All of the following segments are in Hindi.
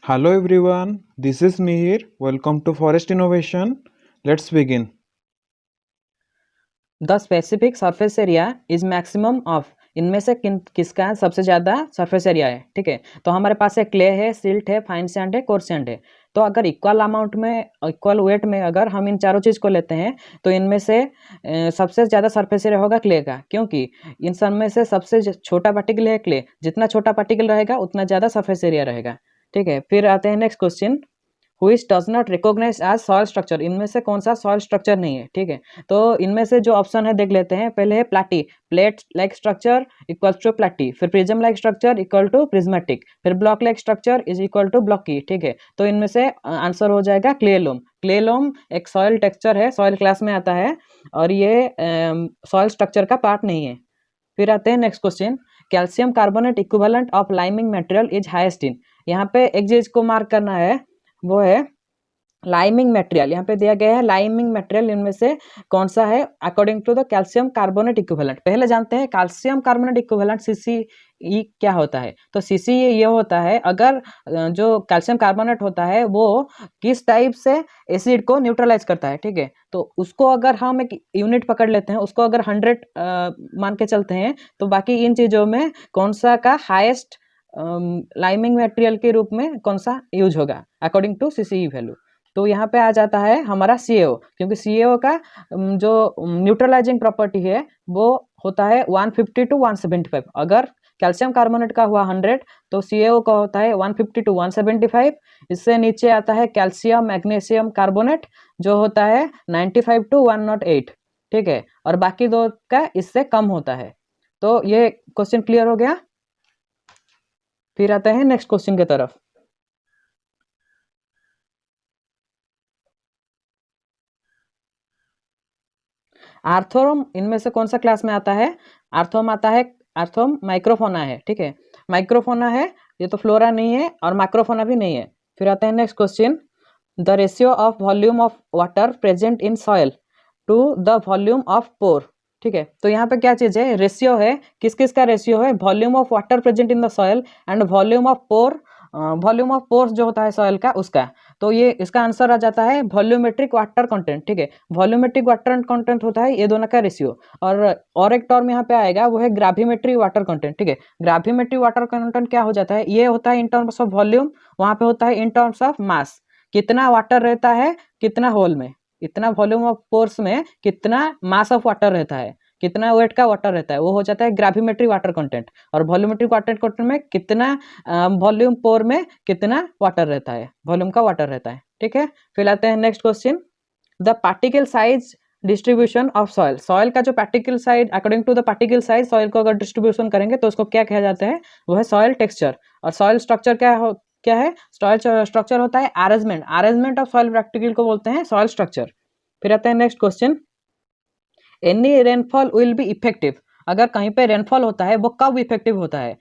Hello everyone, this is Mihir. Welcome to Forest Innovation. Let's begin. The specific surface area is maximum of, इनमें से किसका सबसे ज़्यादा सरफेस एरिया है। ठीक है, तो हमारे पास है क्ले है, सिल्ट है, फाइन सैंड है, कोर्स सैंड है। तो अगर इक्वल अमाउंट में, इक्वल वेट में अगर हम इन चारों चीज़ को लेते हैं तो इनमें से सबसे ज़्यादा सरफेस एरिया होगा क्ले का, क्योंकि इन सब में से सबसे छोटा पार्टिकल है क्ले। जितना छोटा पार्टिकल रहेगा उतना ज़्यादा सरफेस एरिया रहेगा। ठीक है, फिर आते हैं next question, which does not recognise as soil structure. इनमें से कौन सा सॉइल स्ट्रक्चर नहीं है। ठीक है, तो इनमें से जो ऑप्शन है देख लेते हैं। पहले है platy, plate like structure equal to platy, फिर prism like structure equal to prismatic, फिर block like structure is equal to blocky. ठीक है, तो इनमें से आंसर हो जाएगा क्लेलोम। क्लेलोम एक सॉइल टेक्सचर है, सॉइल क्लास में आता है और ये सॉइल स्ट्रक्चर का पार्ट नहीं है। फिर आते हैं next question, calcium carbonate equivalent of liming material is highest in. यहाँ पे एक चीज को मार्क करना है, वो है लाइमिंग मटेरियल। यहाँ पे दिया गया है लाइमिंग मटेरियल, इनमें से कौन सा है according to the calcium carbonate equivalent. पहले जानते हैं कैल्शियम कार्बोनेट इक्विवेलेंट CCE क्या होता है। तो CCE ये होता है, अगर जो कैल्शियम कार्बोनेट होता है वो किस टाइप से एसिड को न्यूट्रलाइज करता है। ठीक है, तो उसको अगर हम एक यूनिट पकड़ लेते हैं, उसको अगर 100 मान के चलते हैं, तो बाकी इन चीज़ों में कौन सा का हाईएस्ट लाइमिंग मटेरियल के रूप में कौन सा यूज होगा अकॉर्डिंग टू CCE वैल्यू। तो यहाँ पे आ जाता है हमारा CaO, क्योंकि CaO का जो न्यूट्रलाइजिंग प्रॉपर्टी है वो होता है 150 to 175। अगर कैल्शियम कार्बोनेट का हुआ 100 तो CaO का होता है 150 to 175। इससे नीचे आता है कैल्शियम मैग्नीशियम कार्बोनेट जो होता है 95 to 108। ठीक है, और बाकी दो का इससे कम होता है। तो ये क्वेश्चन क्लियर हो गया। फिर आते हैं नेक्स्ट क्वेश्चन की तरफ। आर्थोम इनमें से कौन सा क्लास में आता है। आर्थोम आता है, आर्थोम माइक्रोफोना है। ठीक है, माइक्रोफोना है, ये तो फ्लोरा नहीं है और माइक्रोफोना भी नहीं है। फिर आते हैं next question, the ratio of volume of water present in soil to the volume of pore. ठीक है, तो यहाँ पे क्या चीज़ है, रेशियो है, किस किस का रेशियो है, volume of water present in the soil and volume of pour. Volume of pores जो होता है सॉइल का उसका। तो ये इसका आंसर आ जाता है वॉल्यूमेट्रिक वाटर कंटेंट। ठीक है, वॉल्यूमेट्रिक वाटर कंटेंट होता है ये दोनों का रेशियो। और एक टर्म यहाँ पे आएगा, वो है ग्राविमेट्रिक वाटर कंटेंट। ठीक है, ग्राविमेट्रिक वाटर कंटेंट क्या हो जाता है, ये होता है इन टर्म्स ऑफ वॉल्यूम, वहाँ पे होता है इन टर्म्स ऑफ मास। कितना वाटर रहता है कितना होल में, इतना वॉल्यूम ऑफ पोर्स में कितना मास ऑफ वाटर रहता है, कितना वेट का वाटर रहता है, वो हो जाता है ग्राविमेट्रिक वाटर कंटेंट। और वॉल्यूमेट्रिक वाटर कंटेंट में कितना वॉल्यूम पोर में कितना वाटर रहता है, वॉल्यूम का वाटर रहता है। ठीक है, फिर आते हैं next question, the particle size distribution of soil. Soil का जो particle size, according to the particle size soil को अगर डिस्ट्रीब्यूशन करेंगे तो उसको क्या कहा जाता है, वो है सॉइल टेक्सचर। और सॉइल स्ट्रक्चर क्या है, सॉइल स्ट्रक्चर होता है arrangement, arrangement of soil particle को बोलते हैं सॉइल स्ट्रक्चर। फिर आते हैं next question, any rainfall will be effective. अगर कहीं पे रेनफॉल होता है वो कब इफेक्टिव होता है।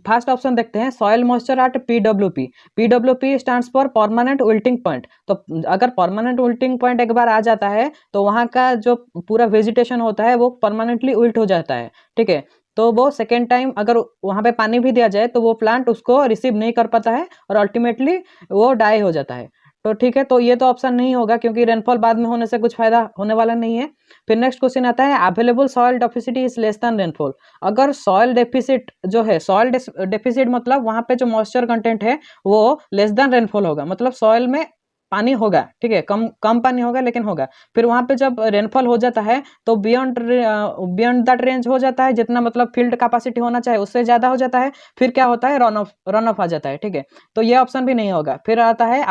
फर्स्ट ऑप्शन देखते हैं, soil moisture at PWP। PWP stands for permanent wilting point. तो अगर परमानेंट विल्टिंग पॉइंट एक बार आ जाता है तो वहाँ का जो पूरा वेजिटेशन होता है वो परमानेंटली विल्ट हो जाता है। ठीक है, तो वो सेकेंड टाइम अगर वहाँ पे पानी भी दिया जाए तो वो प्लांट उसको रिसीव नहीं कर पाता है और अल्टीमेटली वो डाई हो जाता है। तो ठीक है, तो ये तो ऑप्शन नहीं होगा क्योंकि रेनफॉल बाद में होने से कुछ फायदा होने वाला नहीं है। फिर नेक्स्ट क्वेश्चन आता है, available soil deficit is less than rainfall. अगर सॉइल डेफिसिट जो है, सॉइल डेफिसिट मतलब वहाँ पे जो मॉइस्चर कंटेंट है वो लेस देन रेनफॉल होगा, मतलब सॉइल में पानी होगा। ठीक है, कम कम पानी होगा लेकिन होगा। फिर वहाँ पे जब रेनफॉल हो जाता है तो बियॉन्ड दैट रेंज हो जाता है, जितना मतलब फील्ड कैपेसिटी होना चाहिए उससे ज़्यादा हो जाता है। फिर क्या होता है, रन ऑफ आ जाता है। ठीक है, तो ये ऑप्शन भी नहीं होगा। फिर आता है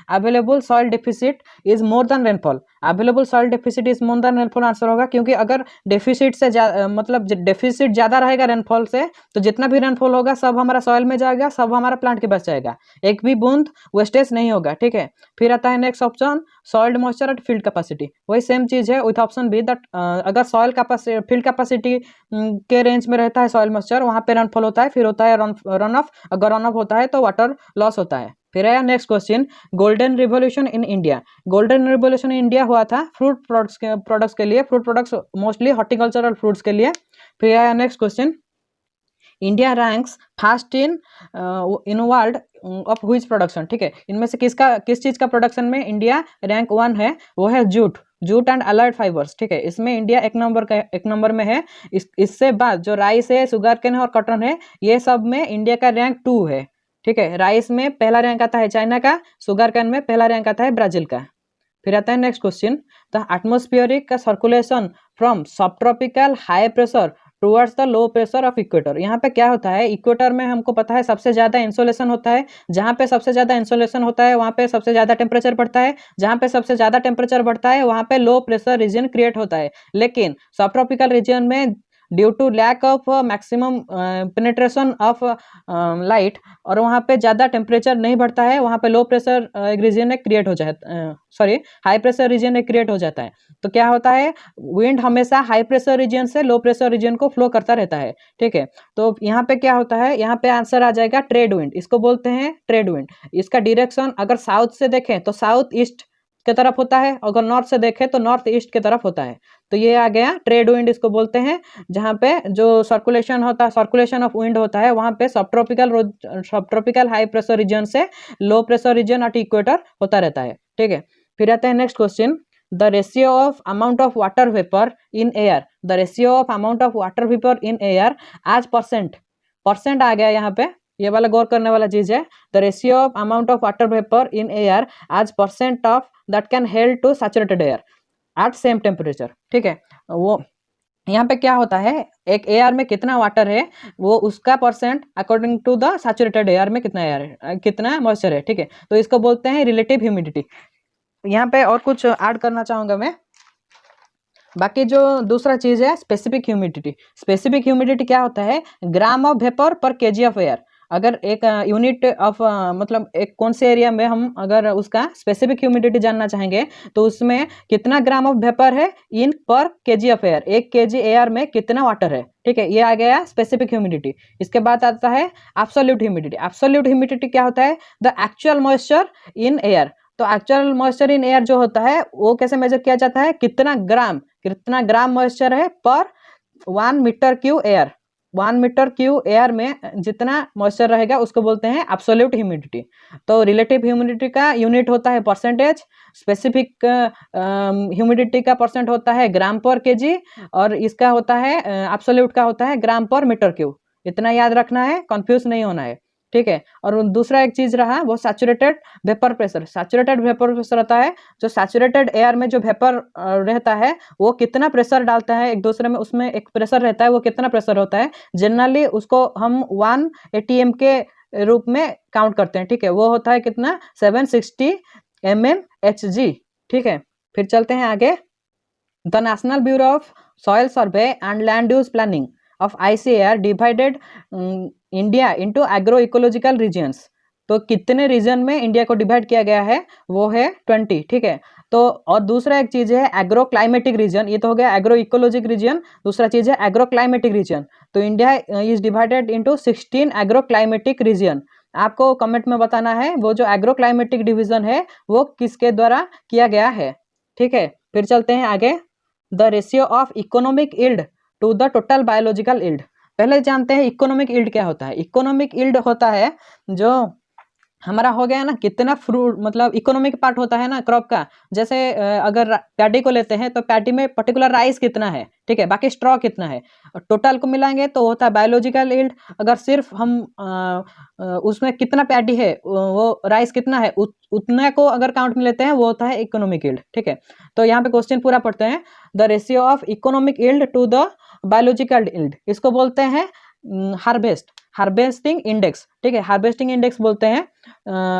available soil deficit is more than rainfall. Available soil deficit is more than rainfall answer होगा, क्योंकि अगर डेफिसिट से मतलब डेफिसिट ज़्यादा रहेगा रेनफॉल से तो जितना भी रेनफॉल होगा सब हमारा सॉइल में जाएगा, सब हमारा प्लांट के बच जाएगा, एक भी बूंद वेस्टेज नहीं होगा। ठीक है, फिर आता है next option, soil moisture eight field capacity. वही सेम चीज़ है विथ ऑप्शन बी, दैट अगर सॉइल कैपेसिटी फील्ड कैपेसिटी के रेंज में रहता है सॉइल मॉइस्चर, वहाँ पे रेनफॉल होता है, फिर होता है रन ऑफ। अगर रन ऑफ होता है तो वाटर लॉस होता है। फिर आया next question, golden revolution in India. Golden revolution in India हुआ था फ्रूट प्रोडक्ट्स के लिए, fruit products mostly horticultural fruits के लिए। फिर आया next question, India ranks first in world of which production, ठीक है, इनमें से किस चीज का प्रोडक्शन में इंडिया रैंक 1 है, वो है जूट एंड अलाइड फाइबर्स, ठीक है, इसमें इंडिया एक नंबर में है। इससे बाद जो राइस है, शुगर केन है और कॉटन है, ये सब में इंडिया का रैंक 2 है, ठीक है। राइस में पहला रैंक आता है चाइना का, शुगर केन में पहला रैंक आता है ब्राजील का। फिर आता है next question, the atmospheric circulation from subtropical high pressure towards the low pressure of equator. यहाँ पे क्या होता है, इक्वेटर में हमको पता है सबसे ज्यादा इंसोलेशन होता है, जहाँ पे सबसे ज्यादा इंसोलेशन होता है वहाँ पे सबसे ज्यादा टेम्परेचर बढ़ता है, जहाँ पे सबसे ज्यादा टेम्परेचर बढ़ता है वहाँ पे लो प्रेशर रीजन क्रिएट होता है। लेकिन सब ट्रॉपिकल रीजन में due to lack of maximum penetration of light और वहाँ पे ज़्यादा टेम्परेचर नहीं बढ़ता है, वहाँ पे लो प्रेशर रीजन क्रिएट हो जाता sorry high pressure reason create हो जाता है। तो क्या होता है, विंड हमेशा हाई प्रेशर रीजन से लो प्रेशर रीजन को फ्लो करता रहता है, ठीक है। तो यहाँ पे क्या होता है, यहाँ पे आंसर आ जाएगा ट्रेड विंड, इसको बोलते हैं ट्रेड विंड। इसका डायरेक्शन अगर साउथ से देखें तो साउथ ईस्ट की तरफ होता है, अगर नॉर्थ से देखें तो नॉर्थ ईस्ट की तरफ होता है। तो ये आ गया ट्रेड विंड, इसको बोलते हैं, जहाँ पे जो सर्कुलेशन होता है, सर्कुलेशन ऑफ विंड होता है, वहाँ पे सब ट्रॉपिकल हाई प्रेशर रीजन से low pressure region at equator होता रहता है, ठीक है। फिर आता है next question, the ratio of amount of water vapour in air, the ratio of amount of water vapour in air as percent आ गया यहाँ पे, ये वाला गौर करने वाला चीज है। The ratio of amount of water vapour in air as percent of that can held to saturated air at same temperature, ठीक है। वो यहाँ पे क्या होता है, एक एयर में कितना वाटर है वो उसका percent according to the saturated air में कितना एयर है, कितना मॉइस्चर है, ठीक है। तो इसको बोलते हैं रिलेटिव ह्यूमिडिटी। यहाँ पे और कुछ ऐड करना चाहूंगा मैं, बाकी जो दूसरा चीज है स्पेसिफिक ह्यूमिडिटी। स्पेसिफिक ह्यूमिडिटी क्या होता है, ग्राम ऑफ वेपर पर केजी ऑफ एयर। अगर एक यूनिट ऑफ मतलब एक कौन से एरिया में हम अगर उसका स्पेसिफिक ह्यूमिडिटी जानना चाहेंगे तो उसमें कितना ग्राम ऑफ वेपर है इन पर KG of air, 1 KG air में कितना वाटर है, ठीक है, ये आ गया स्पेसिफिक ह्यूमिडिटी। इसके बाद आता है एब्सोल्यूट ह्यूमिडिटी। एब्सोल्यूट ह्यूमिडिटी क्या होता है, the actual moisture in air. तो एक्चुअल मॉइस्चर इन एयर जो होता है वो कैसे मेजर किया जाता है, कितना ग्राम मॉइस्चर है पर 1 metre cube air, 1 metre cube air में जितना मॉइस्चर रहेगा उसको बोलते हैं एब्सोल्यूट ह्यूमिडिटी। तो रिलेटिव ह्यूमिडिटी का यूनिट होता है परसेंटेज, स्पेसिफिक ह्यूमिडिटी का परसेंट होता है ग्राम पर केजी, और इसका होता है एब्सोल्यूट का होता है ग्राम पर मीटर क्यूब। इतना याद रखना है, कंफ्यूज नहीं होना है, ठीक है। और दूसरा एक चीज रहा वो saturated vapour pressure. Saturated vapour pressure होता है जो सैचुरेटेड एयर में जो वेपर रहता है वो कितना प्रेशर डालता है एक दूसरे में, उसमें एक प्रेशर रहता है, वो कितना प्रेशर होता है, जनरली उसको हम 1 ATM के रूप में काउंट करते हैं, ठीक है। वो होता है कितना 760 mmHg, ठीक है। फिर चलते हैं आगे, the national bureau of soil survey and land use planning of ICAR divided India into agro ecological regions. तो कितने रीजन में इंडिया को डिवाइड किया गया है, वो है 20, ठीक है। तो और दूसरा एक चीज है एग्रो क्लाइमेटिक रीजन, ये तो हो गया एग्रो इकोलॉजिक रीजन, दूसरा चीज है एग्रो क्लाइमेटिक रीजन। तो India is divided into 16 agro climatic reason. आपको कमेंट में बताना है वो जो एग्रो क्लाइमेटिक डिवीजन है वो किसके द्वारा किया गया है, ठीक है। फिर चलते हैं आगे, the ratio of economic yield to the total biological yield. पहले जानते हैं इकोनॉमिक यील्ड क्या होता है। इकोनॉमिक यील्ड होता है जो हमारा हो गया ना, कितना फ्रूट मतलब इकोनॉमिक पार्ट होता है ना क्रॉप का, जैसे अगर पैडी को लेते हैं तो पैडी में पर्टिकुलर राइस कितना है, ठीक है, बाकी स्ट्रॉ कितना है, टोटल को मिलाएंगे तो होता है बायोलॉजिकल यील्ड। अगर सिर्फ हम उसमें कितना पैडी है वो राइस कितना है उतने को अगर काउंट में लेते हैं वो होता है इकोनॉमिक यील्ड, ठीक है। तो यहाँ पे क्वेश्चन पूरा पढ़ते हैं, the ratio of economic yield to the biological yield, इसको बोलते हैं हार्वेस्टिंग इंडेक्स, ठीक है। हार्वेस्टिंग इंडेक्स बोलते हैं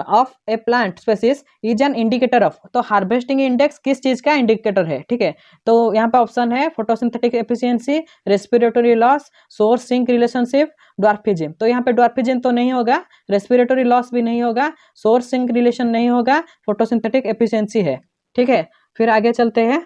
of A plant species is an indicator of. तो हार्वेस्टिंग इंडेक्स किस चीज का इंडिकेटर है, ठीक है। तो यहाँ पे ऑप्शन है photosynthetic efficiency, respiratory loss, source sink relationship, dwarfism. तो यहाँ पे ड्वार्फिज्म तो नहीं होगा, रेस्पिरेटरी लॉस भी नहीं होगा, सोर्स सिंक रिलेशन नहीं होगा, फोटोसिंथेटिक एफिशिएंसी है, ठीक है। फिर आगे चलते हैं,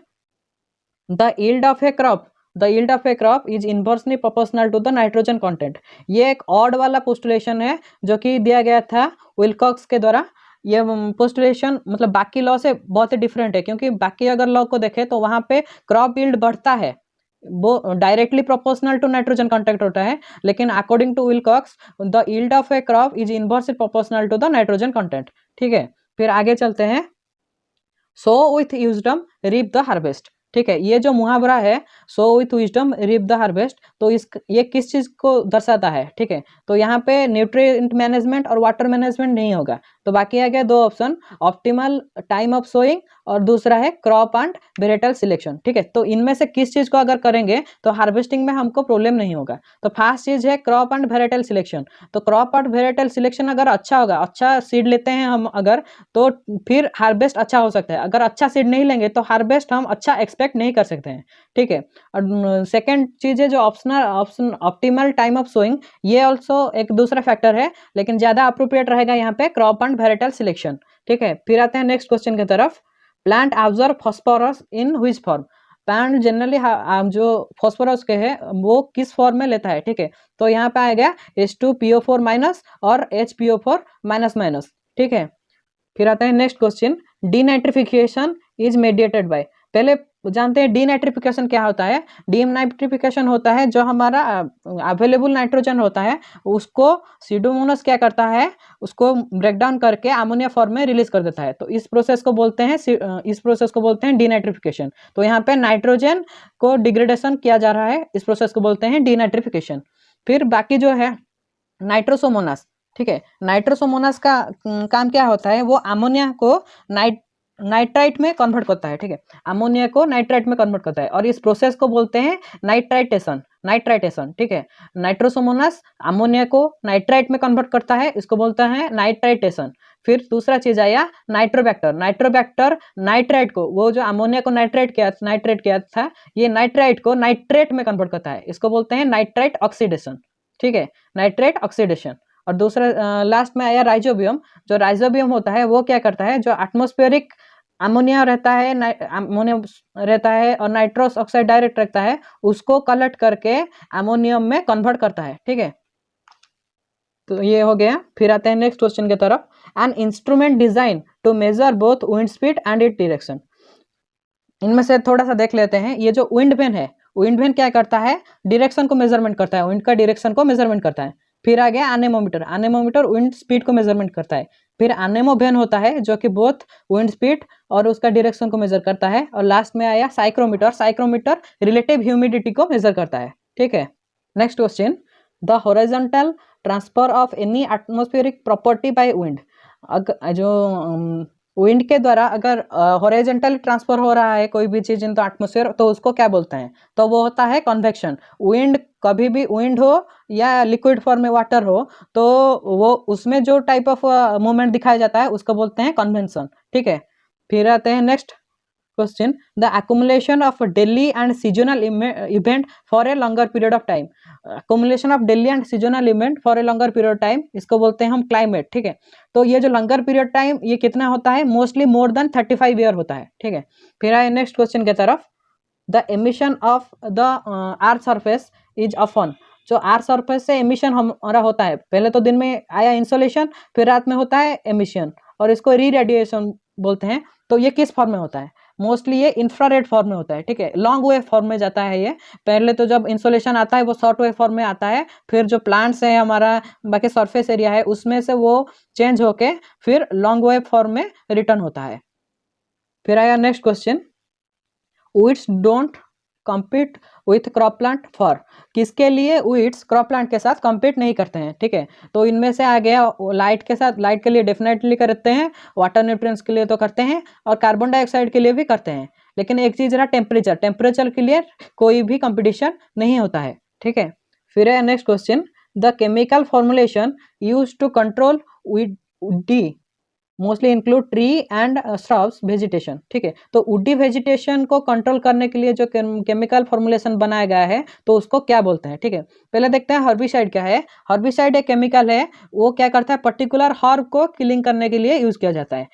the yield of a crop, the yield of a crop is inversely proportional to the nitrogen content. ये एक ऑड वाला पोस्टुलेशन है जो कि दिया गया था विल्कॉक्स के द्वारा। ये पोस्टुलेशन मतलब बाकी लॉ से बहुत ही डिफरेंट है, क्योंकि बाकी अगर लॉ को देखें तो वहां पे क्रॉप यील्ड बढ़ता है, वो directly proportional to nitrogen content होता है, लेकिन according to Wilcox the yield of a crop is inversely proportional to the nitrogen content. ठीक है, फिर आगे चलते हैं। Sow with wisdom reap the harvest. ठीक है, ये जो मुहावरा है sow with wisdom reap the harvest, तो ये किस चीज को दर्शाता है? ठीक है, तो यहाँ पे न्यूट्रिएंट मैनेजमेंट और वाटर मैनेजमेंट नहीं होगा, तो बाकी आ गया दो option, optimal time of sowing और दूसरा है क्रॉप एंड वेरिएटल सिलेक्शन। ठीक है, तो इनमें से किस चीज को अगर करेंगे तो हार्वेस्टिंग में हमको प्रॉब्लम नहीं होगा। तो फर्स्ट चीज है क्रॉप एंड वेरिएटल सिलेक्शन। तो क्रॉप एंड वेरिएटल सिलेक्शन अगर अच्छा होगा, अच्छा सीड लेते हैं हम अगर, तो फिर हार्वेस्ट अच्छा हो सकता है। अगर अच्छा सीड नहीं लेंगे तो हार्वेस्ट हम अच्छा एक्सपेक्ट नहीं कर सकते हैं। ठीक है, और सेकेंड चीज है जो option optimal time of sowing, ये ऑल्सो एक दूसरा फैक्टर है, लेकिन ज्यादा अप्रोप्रिएट रहेगा यहाँ पे क्रॉप एंड वेरिएटल सिलेक्शन। ठीक है, फिर आते हैं नेक्स्ट क्वेश्चन की तरफ। Plant observe phosphorus in which form? Plant generally जो फॉस्फोरस के है वो किस फॉर्म में लेता है? ठीक है, तो यहाँ पे आएगा H2PO4 माइनस और HPO4 माइनस माइनस। ठीक है, फिर आता है next question, denitrification is mediated bye. पहले जानते हैं डीनाइट्रिफिकेशन क्या होता है। डीनाइट्रिफिकेशन होता है जो हमारा अवेलेबल नाइट्रोजन होता है उसको सीडोमोनास क्या करता है, उसको ब्रेक डाउन करके अमोनिया फॉर्म में रिलीज कर देता है। तो इस प्रोसेस को बोलते हैं डीनाइट्रिफिकेशन। तो यहाँ पे नाइट्रोजन को डिग्रेडेशन किया जा रहा है, इस प्रोसेस को बोलते हैं डीनाइट्रिफिकेशन। फिर बाकी जो है नाइट्रोसोमोनास। ठीक है, नाइट्रोसोमोनास का काम क्या होता है, वो अमोनिया को नाइट्राइट में कन्वर्ट करता है। ठीक है, अमोनिया को नाइट्राइट में कन्वर्ट करता है और इस प्रोसेस को बोलते हैं नाइट्राइटेशन। ठीक है, नाइट्रोसोमोनास अमोनिया को नाइट्राइट में कन्वर्ट करता है, इसको बोलता है नाइट्राइटेशन। फिर दूसरा चीज आया नाइट्रोबैक्टर नाइट्राइट को, वो जो अमोनिया को नाइट्रेट किया था, ये नाइट्राइट को नाइट्रेट में कन्वर्ट करता है, इसको बोलते हैं नाइट्राइट ऑक्सीडेशन। ठीक है, नाइट्रेट ऑक्सीडेशन। और दूसरा लास्ट में आया राइजोबियम। जो राइजोबियम होता है वो क्या करता है, जो एटमॉस्फेरिक अमोनिया रहता है और नाइट्रस ऑक्साइड डायरेक्ट रहता है, उसको कलेक्ट करके अमोनियम में कन्वर्ट करता है। ठीक है, तो ये हो गया। फिर आते हैं नेक्स्ट क्वेश्चन की तरफ। An instrument design to measure both wind speed and it direction. इनमें से थोड़ा सा देख लेते हैं। ये जो विंड वेन है, विंड वेन क्या करता है, डायरेक्शन को मेजरमेंट करता है, विंड का डायरेक्शन को मेजरमेंट करता है। फिर आ गया एनेमोमीटर विंड स्पीड को मेजरमेंट करता है। फिर एनेमोवेन होता है जो कि बोथ विंड स्पीड और उसका डायरेक्शन को मेजर करता है। और लास्ट में आया साइक्रोमीटर रिलेटिव ह्यूमिडिटी को मेजर करता है। ठीक है, next question, the horizontal transfer of any atmospheric property by wind. जो विंड के द्वारा अगर हॉरिजॉन्टल ट्रांसफर हो रहा है कोई भी चीज इन द एटमॉस्फेयर, तो उसको क्या बोलते हैं, तो वो होता है कन्वेक्शन। विंड कभी भी विंड हो या लिक्विड फॉर्म में वाटर हो, तो वो उसमें जो टाइप ऑफ मूवमेंट दिखाया जाता है उसको बोलते हैं कन्वेंशन। ठीक है, फिर आते हैं next question, the accumulation of daily and seasonal event for a longer period of time. accumulation of daily and seasonal event for a longer period of time, इसको बोलते हैं हम क्लाइमेट। ठीक है, तो ये जो लॉन्गर पीरियड टाइम ये कितना होता है, मोस्टली मोर देन 35 ईयर होता है। ठीक है, फिर आए नेक्स्ट क्वेश्चन की तरफ। The emission of the earth surface is often. जो अर्थ सरफेस से एमिशन हमारा होता है, पहले तो दिन में आया इंसोलेशन, फिर रात में होता है एमिशन, और इसको री रेडिएशन बोलते हैं। तो ये किस फॉर्म में होता है, मोस्टली ये इंफ्रारेड फॉर्म में होता है। ठीक है, लॉन्ग वेव फॉर्म में जाता है ये। पहले तो जब इंसोलेशन आता है वो शॉर्ट वेव फॉर्म में आता है, फिर जो प्लांट्स है हमारा बाकी सरफेस एरिया है उसमें से वो चेंज होके फिर लॉन्ग वेव फॉर्म में रिटर्न होता है। फिर आया next question, weeds don't compete with crop plant for. किसके लिए वीड्स क्रॉप प्लांट के साथ compete नहीं करते हैं। ठीक है, तो इनमें से आ गया लाइट के साथ, लाइट के लिए डेफिनेटली करते हैं, वाटर न्यूट्रिएंट्स के लिए तो करते हैं, और कार्बन डाइऑक्साइड के लिए भी करते हैं। लेकिन एक चीज रहा टेम्परेचर के लिए कोई भी कंपटीशन नहीं होता है। ठीक है, फिर है next question, the chemical formulation use to control woody mostly include tree and shrubs vegetation. ठीक है, तो वुडी वेजिटेशन को कंट्रोल करने के लिए जो केमिकल फॉर्मुलेशन बनाया गया है तो उसको क्या बोलते हैं। ठीक है, पहले देखते हैं हर्बिसाइड क्या है। हर्बिसाइड एक केमिकल है, वो क्या करता है, पर्टिकुलर हर्ब को किलिंग करने के लिए यूज किया जाता है।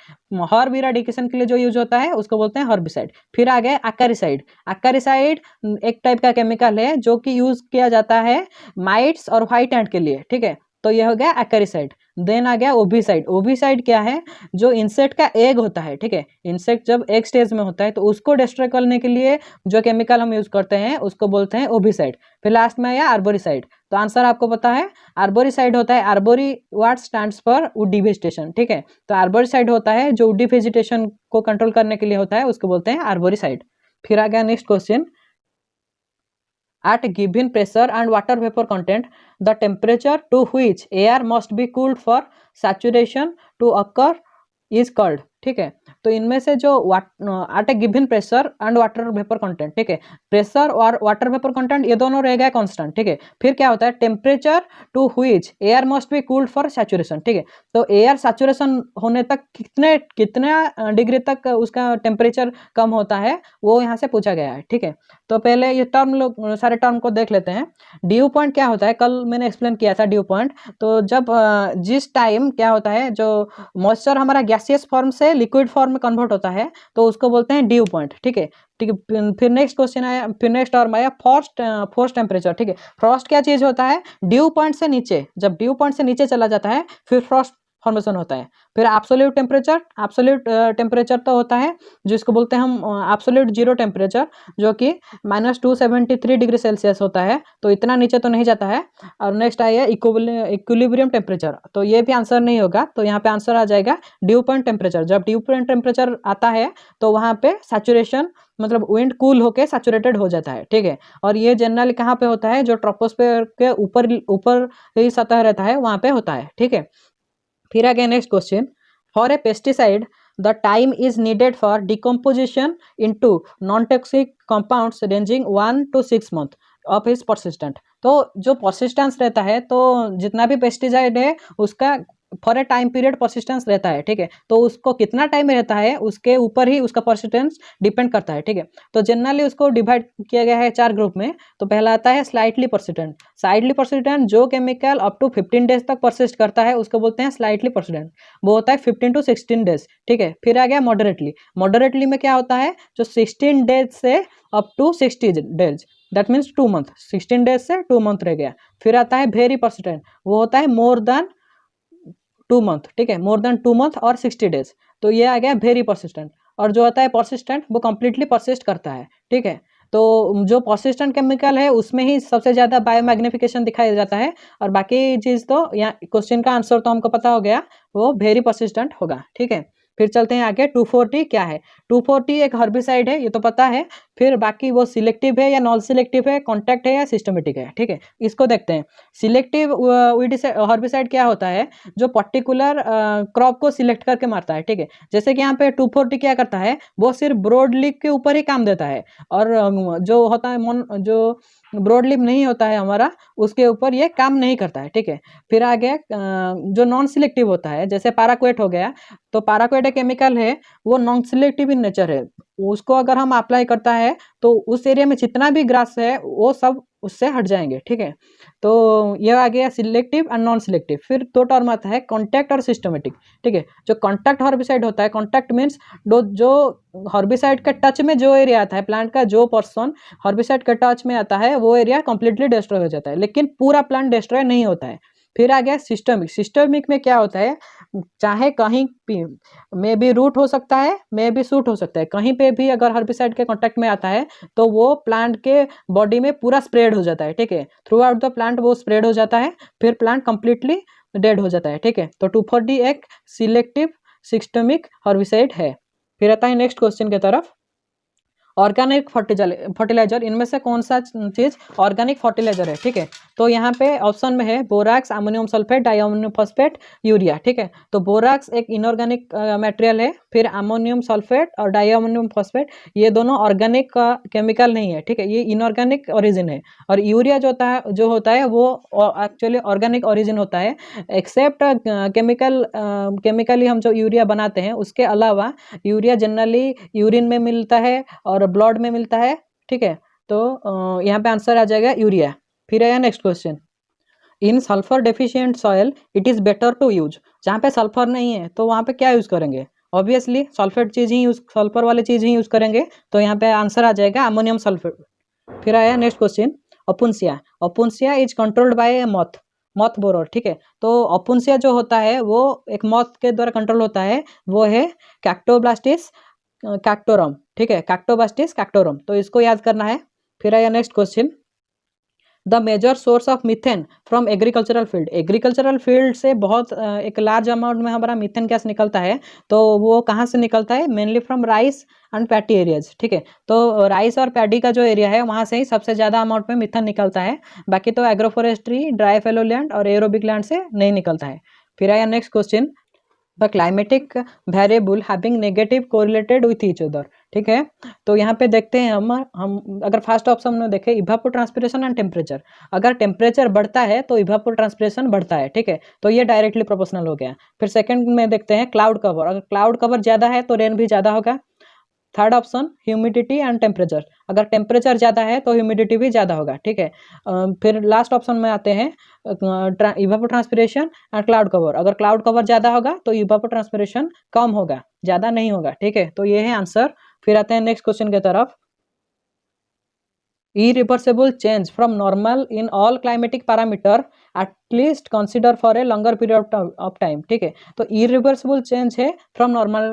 हर्ब इराडिकेशन के लिए जो यूज होता है उसको बोलते हैं हर्बिसाइड। फिर आ गया अकारिसाइड। अकारिसाइड एक टाइप का केमिकल है जो कि यूज किया जाता है माइट्स और व्हाइट एंट के लिए। ठीक है, तो ये हो गया अकारिसाइड। देन आ गया ओविसाइड। ओविसाइड क्या है? जो इंसेक्ट का एग होता है, ठीक है, इंसेक्ट जब एग स्टेज में होता है तो उसको डिस्ट्रॉय करने के लिए जो केमिकल हम यूज करते हैं उसको बोलते हैं ओविसाइड। फिर लास्ट में आया आर्बोरिसाइड। तो आंसर आपको पता है, आर्बोरिसाइड होता है, arbori what stands for woody vegetation, ठीक है। तो आर्बोरिसाइड होता है जो वुडी वेजिटेशन को कंट्रोल करने के लिए होता है, उसको बोलते हैं आर्बोरिसाइड। फिर आ गया next question, at given pressure and water vapor content, the temperature to which air must be cooled for saturation to occur is called, ठीक है। तो इनमें से जो at a given pressure and water vapour content, ठीक है, प्रेशर और वाटर वेपर कंटेंट ये दोनों रहेगा कांस्टेंट, ठीक है। फिर क्या होता है, temperature to which air must be cooled for saturation, ठीक है। तो एयर सैचुरेशन होने तक कितने कितना डिग्री तक उसका टेम्परेचर कम होता है वो यहाँ से पूछा गया है, ठीक है। तो पहले ये टर्म लोग सारे टर्म को देख लेते हैं। ड्यू पॉइंट क्या होता है, कल मैंने एक्सप्लेन किया था ड्यू पॉइंट। तो जब जिस टाइम क्या होता है, जो मॉइस्चर हमारा गैसियस फॉर्म से लिक्विड फॉर्म में कन्वर्ट होता है तो उसको बोलते हैं ड्यू पॉइंट, ठीक है। ठीक है, फिर नेक्स्ट क्वेश्चन आया, फिर नेक्स्ट टर्म आया फ्रोस्ट टेम्परेचर, ठीक है। फ्रॉस्ट क्या चीज होता है, ड्यू पॉइंट से नीचे, जब ड्यू पॉइंट से नीचे चला जाता है फिर फ्रॉस्ट फॉर्मेशन होता है। फिर एब्सोल्यूट टेम्परेचर, एब्सोल्यूट टेम्परेचर तो होता है जिसको बोलते हैं हम एब्सोल्यूट जीरो टेम्परेचर, जो कि -273 डिग्री सेल्सियस होता है, तो इतना नीचे तो नहीं जाता है। और नेक्स्ट आया इक्विलिब्रियम टेम्परेचर, तो ये भी आंसर नहीं होगा, तो यहाँ पे आंसर आ जाएगा ड्यू पॉइंट टेम्परेचर। जब ड्यू पॉइंट टेम्परेचर आता है तो वहाँ पे सैचुरेशन मतलब विंड कूल होके सैचुरेटेड हो जाता है, ठीक है। और ये जनरली कहाँ पे होता है, जो ट्रोपोस्फेयर के ऊपर ऊपर ही सतह रहता है वहाँ पे होता है, ठीक है। फिर आगे next question, for a pesticide the time is needed for decomposition into non toxic compounds ranging 1 to 6 month of is persistent. तो जो परसिस्टेंस रहता है, तो जितना भी पेस्टिसाइड है उसका for a time period persistence रहता है, ठीक है। तो उसको कितना टाइम रहता है उसके ऊपर ही उसका परसिस्टेंस डिपेंड करता है, ठीक है। तो जनरली उसको डिवाइड किया गया है 4 ग्रुप में। तो पहला आता है स्लाइटली परसिस्टेंट। स्लाइटली परसिस्टेंट जो केमिकल अप टू 15 डेज तक परसिस्ट करता है उसको बोलते हैं स्लाइटली परसिस्टेंट, वो होता है 15 to 16 डेज, ठीक है। फिर आ गया मॉडरेटली। मॉडरेटली में क्या होता है, जो 16 डेज से up to 60 days, that means 2 month, 16 days से 2 मंथ रह गया। फिर आता है वेरी परसिस्टेंट, वो होता है मोर देन 2 मंथ, ठीक है, मोर देन 2 मंथ और 60 डेज, तो ये आ गया वेरी परसिस्टेंट। और जो आता है परसिस्टेंट वो कंप्लीटली परसिस्ट करता है, ठीक है। तो जो परसिस्टेंट केमिकल है उसमें ही सबसे ज़्यादा बायोमैग्निफिकेशन दिखाया जाता है, और बाकी चीज़ तो यहाँ क्वेश्चन का आंसर तो हमको पता हो गया, वो वेरी परसिस्टेंट होगा, ठीक है। फिर चलते हैं आगे, 2,4-D क्या है। 2,4-D एक हर्बिसाइड है, ये तो पता है। फिर बाकी वो सिलेक्टिव है या नॉन सिलेक्टिव है, कॉन्टैक्ट है या सिस्टमेटिक है, ठीक है। इसको देखते हैं। सिलेक्टिव हर्बिसाइड क्या होता है, जो पर्टिकुलर क्रॉप को सिलेक्ट करके मारता है, ठीक है। जैसे कि यहाँ पे 2,4-D क्या करता है, वो सिर्फ ब्रॉड लीफ के ऊपर ही काम देता है, और जो होता है जो ब्रॉड लीफ नहीं होता है हमारा, उसके ऊपर ये काम नहीं करता है, ठीक है। फिर आ गया जो नॉन सिलेक्टिव होता है, जैसे पैराक्वेट हो गया। तो पैराक्वेट एक केमिकल है, वो नॉन सिलेक्टिव इन नेचर है, उसको अगर हम अप्लाई करता है तो उस एरिया में जितना भी ग्रास है वो सब उससे हट जाएंगे, ठीक है। तो यह आ गया सिलेक्टिव एंड नॉन सिलेक्टिव। फिर 2 टर्म आता है कॉन्टैक्ट और सिस्टमेटिक, ठीक है। जो कॉन्टैक्ट हर्बिसाइड होता है, कॉन्टैक्ट मीन्स जो हर्बिसाइड के टच में जो एरिया आता है, प्लांट का जो पर्सन हर्बिसाइड के टच में आता है वो एरिया कंप्लीटली डिस्ट्रॉय हो जाता है, लेकिन पूरा प्लांट डिस्ट्रॉय नहीं होता है। फिर आ गया सिस्टमिक। सिस्टमिक में क्या होता है, चाहे कहीं में भी रूट हो सकता है, में भी सूट हो सकता है, कहीं पे भी अगर हर्बिसाइड के कांटेक्ट में आता है तो वो प्लांट के बॉडी में पूरा स्प्रेड हो जाता है, ठीक है। थ्रू आउट द प्लांट वो स्प्रेड हो जाता है, फिर प्लांट कंप्लीटली डेड हो जाता है, ठीक है। तो 2,4-D एक सिलेक्टिव सिस्टमिक हर्बिसाइड है। फिर आता है नेक्स्ट क्वेश्चन की तरफ, ऑर्गेनिक फर्टिलाइजर, इनमें से कौन सा चीज ऑर्गेनिक फर्टिलाइजर है, ठीक है। तो यहाँ पे ऑप्शन में है borax, ammonium sulphate, diammonium phosphate, urea, ठीक है। तो बोराक्स एक इनऑर्गेनिक मटेरियल है, फिर अमोनियम सल्फेट और डाइअमोनियम फॉस्फेट ये दोनों ऑर्गेनिक का केमिकल नहीं है, ठीक है, ये इनऑर्गेनिक ओरिजिन है। और यूरिया जो होता है वो एक्चुअली ऑर्गेनिक ओरिजिन होता है, एक्सेप्ट केमिकली हम जो यूरिया बनाते हैं उसके अलावा यूरिया जनरली यूरिन में मिलता है और ब्लड में मिलता है, ठीक है। तो यहाँ पे आंसर आ जाएगा यूरिया। फिर आया next question, in sulphur deficient soil it is better to use. जहाँ पे सल्फर नहीं है तो वहाँ पे क्या यूज करेंगे, ऑब्वियसली सल्फर वाली चीज ही यूज करेंगे, तो यहाँ पे आंसर आ जाएगा अमोनियम सल्फेट। फिर आया next question, Opuntia. Opuntia is controlled by a moth. Moth borer, ठीक है। तो ओपुन्सिया जो होता है वो एक मॉथ के द्वारा कंट्रोल होता है, वो है कैक्टोब्लास्टिस कैक्टोरम, ठीक है, कैक्टोब्लास्टिस कैक्टोरम। तो इसको याद करना है। फिर आया next question, the major source of methane from agricultural field. Agricultural field से बहुत एक लार्ज अमाउंट में हमारा मीथेन गैस निकलता है, तो वो कहाँ से निकलता है? Mainly from rice and paddy areas, ठीक है। तो राइस और पैडी का जो एरिया है वहाँ से ही सबसे ज़्यादा अमाउंट में मीथेन निकलता है, बाकी तो एग्रोफोरेस्ट्री, ड्राई फैलो लैंड और एरोबिक लैंड से नहीं निकलता है। फिर आया next question, the climatic variable having negative correlated with each other, ठीक है। तो यहाँ पे देखते हैं हम अगर फर्स्ट ऑप्शन में देखें, इवापोट्रांसपिरेशन एंड टेम्परेचर। अगर टेम्परेचर बढ़ता है तो इवापोट्रांसपिरेशन बढ़ता है, ठीक है, तो ये डायरेक्टली प्रोपोर्शनल हो गया। फिर सेकंड में देखते हैं क्लाउड कवर, अगर क्लाउड कवर ज़्यादा है तो रेन भी ज़्यादा होगा। Third option humidity and temperature, अगर टेम्परेचर ज़्यादा है तो ह्यूमिडिटी भी ज़्यादा होगा, ठीक है। फिर लास्ट ऑप्शन में आते हैं इवापोट्रांसपिरेशन एंड क्लाउड कवर, अगर क्लाउड कवर ज़्यादा होगा तो इवापोट्रांसपिरेशन कम होगा, ज़्यादा नहीं होगा, ठीक है। तो ये है आंसर। फिर आते हैं नेक्स्ट क्वेश्चन की तरफ, irreversible change from normal in all climatic parameter at least consider for a longer period of time, ठीक है। तो irreversible change है from normal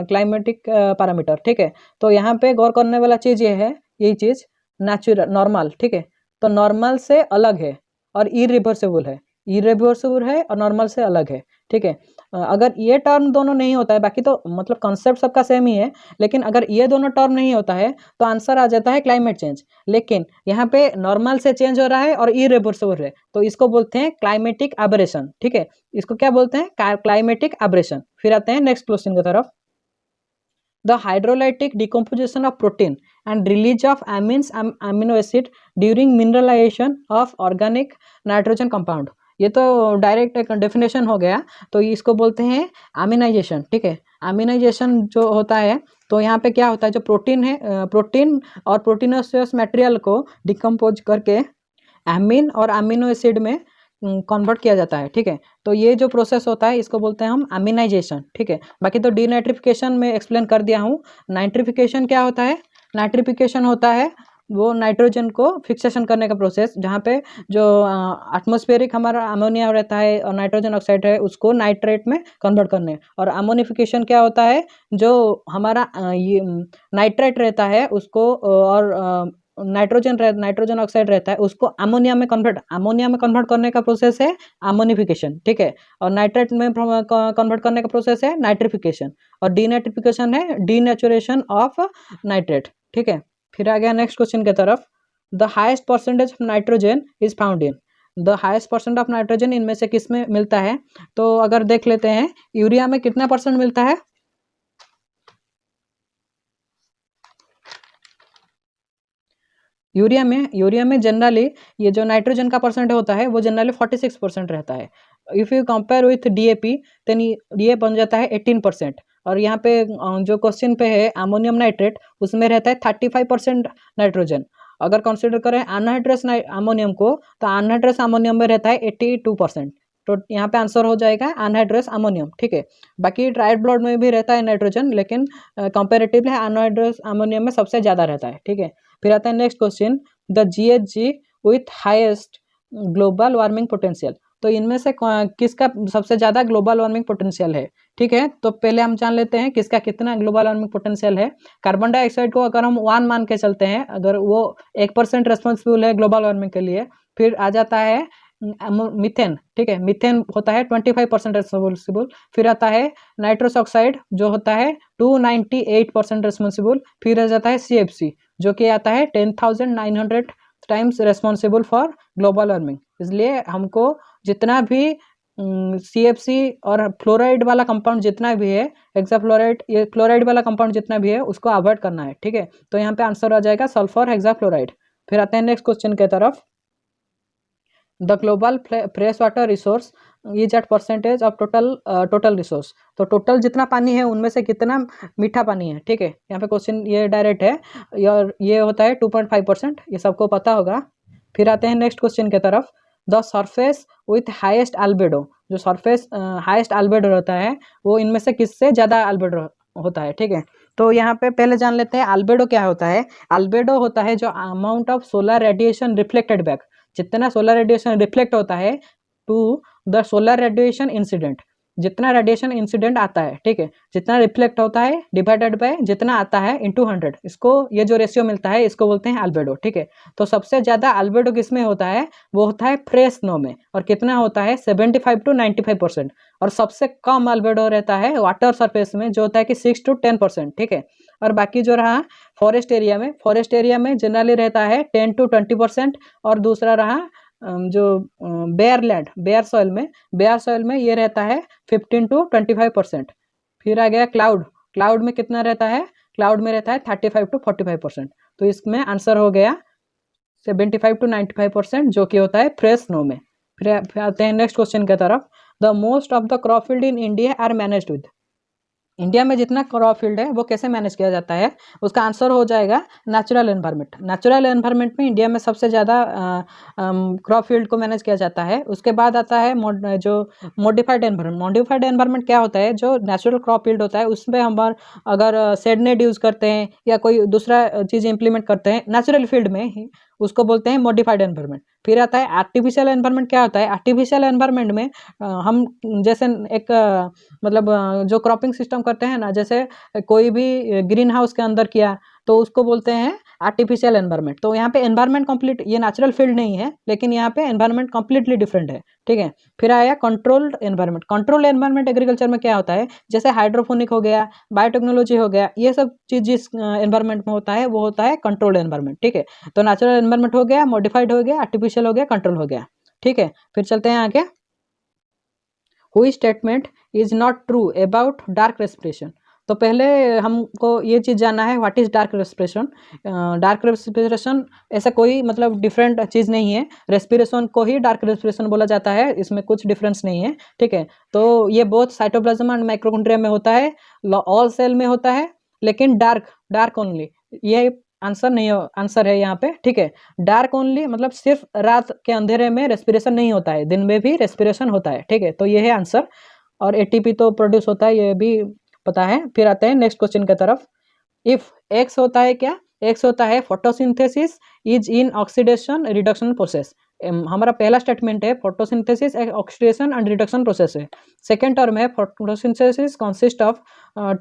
climatic parameter, ठीक है। तो यहाँ पे गौर करने वाला चीज़ ये है, यही चीज़ नेचुरल नॉर्मल, ठीक है। तो नॉर्मल से अलग है और इरिवर्सिबल है, इरिवर्सिबल है और नॉर्मल से अलग है, ठीक है। अगर ये टर्म दोनों नहीं होता है, बाकी तो मतलब कॉन्सेप्ट सबका सेम ही है, लेकिन अगर ये दोनों टर्म नहीं होता है तो आंसर आ जाता है क्लाइमेट चेंज। लेकिन यहाँ पे नॉर्मल से चेंज हो रहा है और इरिवर्सिबल है, तो इसको बोलते हैं क्लाइमेटिक एबरेशन, ठीक है। इसको क्या बोलते हैं? Climatic aberration. फिर आते हैं नेक्स्ट क्वेश्चन की तरफ, the hydrolytic decomposition of protein and release of amino acid during mineralization of organic nitrogen compound। ये तो डायरेक्ट एक डेफिनेशन हो गया, तो इसको बोलते हैं अमीनाइजेशन, ठीक है। अमीनाइजेशन जो होता है, तो यहाँ पे क्या होता है, जो प्रोटीन है, प्रोटीन और प्रोटीनोसियस मटेरियल को डिकम्पोज करके एमिन और अमीनो एसिड में कन्वर्ट किया जाता है, ठीक है। तो ये जो प्रोसेस होता है इसको बोलते हैं हम अमीनाइजेशन, ठीक है। बाकी तो डीनाइट्रिफिकेशन में एक्सप्लेन कर दिया हूँ। नाइट्रिफिकेशन क्या होता है? नाइट्रिफिकेशन होता है वो नाइट्रोजन को फिक्सेशन करने का प्रोसेस, जहाँ पे जो एटमॉस्फेरिक हमारा अमोनिया रहता है और नाइट्रोजन ऑक्साइड है उसको नाइट्रेट में कन्वर्ट करने। और अमोनिफिकेशन क्या होता है? जो हमारा ये नाइट्रेट रहता है उसको और नाइट्रोजन ऑक्साइड रहता है उसको अमोनिया में कन्वर्ट करने का प्रोसेस है अमोनिफिकेशन, ठीक है। और नाइट्रेट में कन्वर्ट करने का प्रोसेस है नाइट्रिफिकेशन। और डीनाइट्रिफिकेशन है डीनेचुरेशन ऑफ नाइट्रेट, ठीक है। फिर आ गया नेक्स्ट क्वेश्चन की तरफ, the highest percentage of nitrogen is found in, the highest percent of nitrogen इनमें से किस में मिलता है? तो अगर देख लेते हैं, यूरिया में कितना परसेंट मिलता है? यूरिया में जनरली ये जो नाइट्रोजन का परसेंट होता है वो जनरली 46% रहता है। If you compare with DAP then ये बन जाता है 18%। और यहाँ पे जो क्वेश्चन पे है अमोनियम नाइट्रेट, उसमें रहता है 35% नाइट्रोजन। अगर कंसिडर करें अनहाइड्रस अमोनियम को, तो अनहाइड्रस अमोनियम में रहता है 82%। तो यहाँ पे आंसर हो जाएगा अनहाइड्रस अमोनियम, ठीक है। बाकी ट्राइड ब्लड में भी रहता है नाइट्रोजन, लेकिन कंपेरेटिवली अनहाइड्रस अमोनियम में सबसे ज़्यादा रहता है, ठीक है। फिर आता है next question, the GHG with highest global warming potential. तो इनमें से किसका सबसे ज़्यादा ग्लोबल वार्मिंग पोटेंशियल है, ठीक है। तो पहले हम जान लेते हैं किसका कितना ग्लोबल वार्मिंग पोटेंशियल है। कार्बन डाइऑक्साइड को अगर हम 1 मान के चलते हैं, अगर वो 1% रेस्पॉन्सिबल है ग्लोबल वार्मिंग के लिए, फिर आ जाता है मीथेन, ठीक है। मीथेन होता है 25% रेस्पॉन्सिबल। फिर आता है नाइट्रस ऑक्साइड जो होता है 298% रेस्पॉन्सिबल। फिर आ जाता है CFC जो कि आता है 10,900 times responsible for global warming. इसलिए हमको जितना भी CFC और फ्लोराइड वाला कंपाउंड जितना भी है, हेक्साफ्लोराइड, ये फ्लोराइड वाला कंपाउंड जितना भी है उसको अवॉइड करना है, ठीक है। तो यहाँ पे आंसर आ जाएगा सल्फर हेक्साफ्लोराइड। फिर आते हैं नेक्स्ट क्वेश्चन की तरफ, the global fresh water resource is at percentage of total resource. तो टोटल जितना पानी है उनमें से कितना मीठा पानी है, ठीक है। यहाँ पे क्वेश्चन ये डायरेक्ट है, और ये होता है 2.5%, ये सबको पता होगा। फिर आते हैं नेक्स्ट क्वेश्चन की तरफ, the surface with highest albedo. जो सरफेस हाईएस्ट अल्बेडो रहता है वो इनमें से किससे ज़्यादा अल्बेडो होता है, ठीक है। तो यहाँ पे पहले जान लेते हैं अल्बेडो क्या होता है। अल्बेडो होता है जो amount of solar radiation reflected back, जितना सोलर रेडिएशन रिफ्लेक्ट होता है to the solar radiation incident, जितना रेडिएशन इंसिडेंट आता है, ठीक है, जितना रिफ्लेक्ट होता है डिवाइडेड बाय जितना आता है इंटू 100, इसको ये जो रेशियो मिलता है इसको बोलते हैं अल्बेडो, ठीक है। तो सबसे ज़्यादा अल्बेडो किसमें होता है, वो होता है फ्रेश स्नो में, और कितना होता है 75 to 95%, और सबसे कम अल्बेडो रहता है वाटर सरफेस में, जो होता है कि 6 to 10%, ठीक है। और बाकी जो रहा फॉरेस्ट एरिया में जनरली रहता है 10 to 20%, और दूसरा रहा जो बेयर सॉइल में ये रहता है 15 to 25%। फिर आ गया क्लाउड में कितना रहता है, क्लाउड में रहता है 35 to 45%। तो इसमें आंसर हो गया 75 to 95%, जो कि होता है फ्रेश स्नो में। फिर आते हैं नेक्स्ट क्वेश्चन की तरफ। The most of the crop field in India are managed with, India में जितना क्रॉप फील्ड है वो कैसे मैनेज किया जाता है, उसका आंसर हो जाएगा नेचुरल एनवायरनमेंट में इंडिया में सबसे ज़्यादा क्रॉप फील्ड को मैनेज किया जाता है। उसके बाद आता है जो मॉडिफाइड एनवायरनमेंट क्या होता है, जो नेचुरल क्रॉप फील्ड होता है उसमें हम अगर शेड नेट यूज़ करते हैं या कोई दूसरा चीज़ इंप्लीमेंट करते हैं नेचुरल फील्ड में ही, उसको बोलते हैं मॉडिफाइड एनवायरनमेंट। फिर आता है आर्टिफिशियल एनवायरनमेंट। क्या होता है आर्टिफिशियल एनवायरनमेंट में, हम जैसे एक मतलब जो क्रॉपिंग सिस्टम करते हैं ना, जैसे कोई भी ग्रीन हाउस के अंदर किया तो उसको बोलते हैं आर्टिफिशियल एनवायरनमेंट। तो यहाँ पे एनवायरनमेंट कंप्लीट, ये नेचुरल फील्ड नहीं है लेकिन यहाँ पे एनवायरनमेंट कंप्लीटली डिफरेंट है, ठीक है। फिर आया कंट्रोल्ड एनवायरनमेंट एग्रीकल्चर में क्या होता है, जैसे हाइड्रोपोनिक हो गया, बायोटेक्नोलॉजी हो गया, ये सब चीज़ जिस एनवायरनमेंट में होता है वो होता है कंट्रोल्ड एनवायरनमेंट, ठीक है। तो नेचुरल एनवायरनमेंट हो गया, मॉडिफाइड हो गया, आर्टिफिशियल हो गया, कंट्रोल हो गया, ठीक है। फिर चलते हैं आगे। हुई statement is not true about dark respiration. तो पहले हमको ये चीज़ जानना है what is dark respiration. Dark respiration ऐसा कोई मतलब डिफरेंट चीज़ नहीं है, रेस्पिरेशन को ही डार्क रेस्पिरेशन बोला जाता है, इसमें कुछ डिफरेंस नहीं है, ठीक है। तो ये बोथ साइटोप्लाज्म एंड माइक्रोकॉन्ड्रिया में होता है, ऑल सेल में होता है, लेकिन डार्क ओनली, ये आंसर है यहाँ पे, ठीक है। डार्क ओनली मतलब सिर्फ रात के अंधेरे में रेस्पिरेशन नहीं होता है, दिन में भी रेस्पिरेशन होता है, ठीक है। तो ये है आंसर, और एटीपी तो प्रोड्यूस होता है, ये भी पता है। फिर आते हैं नेक्स्ट क्वेश्चन की तरफ। इफ एक्स होता है क्या, एक्स होता है photosynthesis is in oxidation reduction process. हमारा पहला स्टेटमेंट है फोटोसिंथेसिस एक ऑक्सीडेशन एंड रिडक्शन प्रोसेस है। सेकेंड टर्म है photosynthesis consist of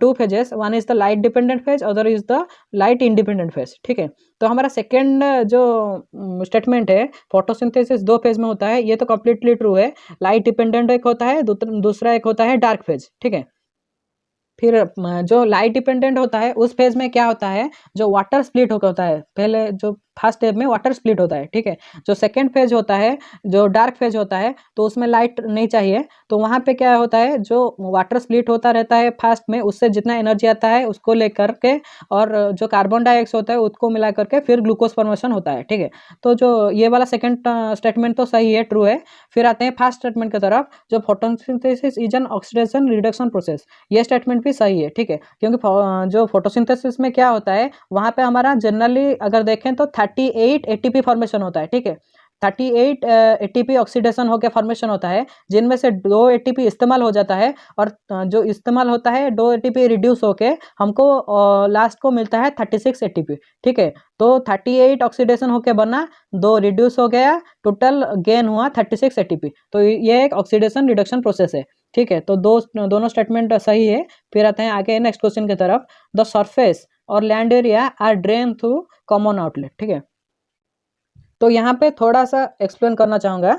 two phases, one is the light dependent phase, other is the light independent phase, ठीक है। तो हमारा सेकेंड जो स्टेटमेंट है फोटोसिंथेसिस दो फेज में होता है, ये तो कम्प्लीटली ट्रू है। लाइट डिपेंडेंट एक होता है, दूसरा एक होता है डार्क फेज, ठीक है। फिर जो लाइट डिपेंडेंट होता है उस फेज में क्या होता है, जो वाटर स्प्लिट होता है, पहले जो फर्स्ट स्टेप में वाटर स्प्लिट होता है, ठीक है। जो सेकंड फेज होता है, जो डार्क फेज होता है, तो उसमें लाइट नहीं चाहिए, तो वहाँ पे क्या होता है, जो वाटर स्प्लिट होता रहता है फास्ट में, उससे जितना एनर्जी आता है उसको लेकर के, और जो कार्बन डाइऑक्साइड होता है उसको मिला करके फिर ग्लूकोज फॉर्मेशन होता है, ठीक है। तो जो ये वाला सेकंड स्टेटमेंट तो सही है, ट्रू है। फिर आते हैं फर्स्ट स्टेटमेंट की तरफ, जो photosynthesis is an oxidation reduction process, ये स्टेटमेंट भी सही है, ठीक है। क्योंकि जो फोटोसिंथेसिस में क्या होता है, वहाँ पे हमारा जनरली अगर देखें तो 38 एटीपी फॉर्मेशन होता है, ठीक है। 38 एटीपी ऑक्सीडेशन होकर फॉर्मेशन होता है, जिनमें से 2 एटीपी इस्तेमाल हो जाता है, और जो इस्तेमाल होता है 2 एटीपी रिड्यूस होके हमको लास्ट को मिलता है 36 एटीपी, ठीक है। तो 38 ऑक्सीडेशन होके बना, 2 रिड्यूस हो गया, टोटल गेन हुआ 36 एटीपी। तो ये एक ऑक्सीडेशन रिडक्शन प्रोसेस है, ठीक है। तो दोनों स्टेटमेंट सही है। फिर आते हैं आगे नेक्स्ट क्वेश्चन की तरफ। द सरफेस और land area are drain through common outlet, ठीक है। तो यहाँ पे थोड़ा सा एक्सप्लेन करना चाहूँगा।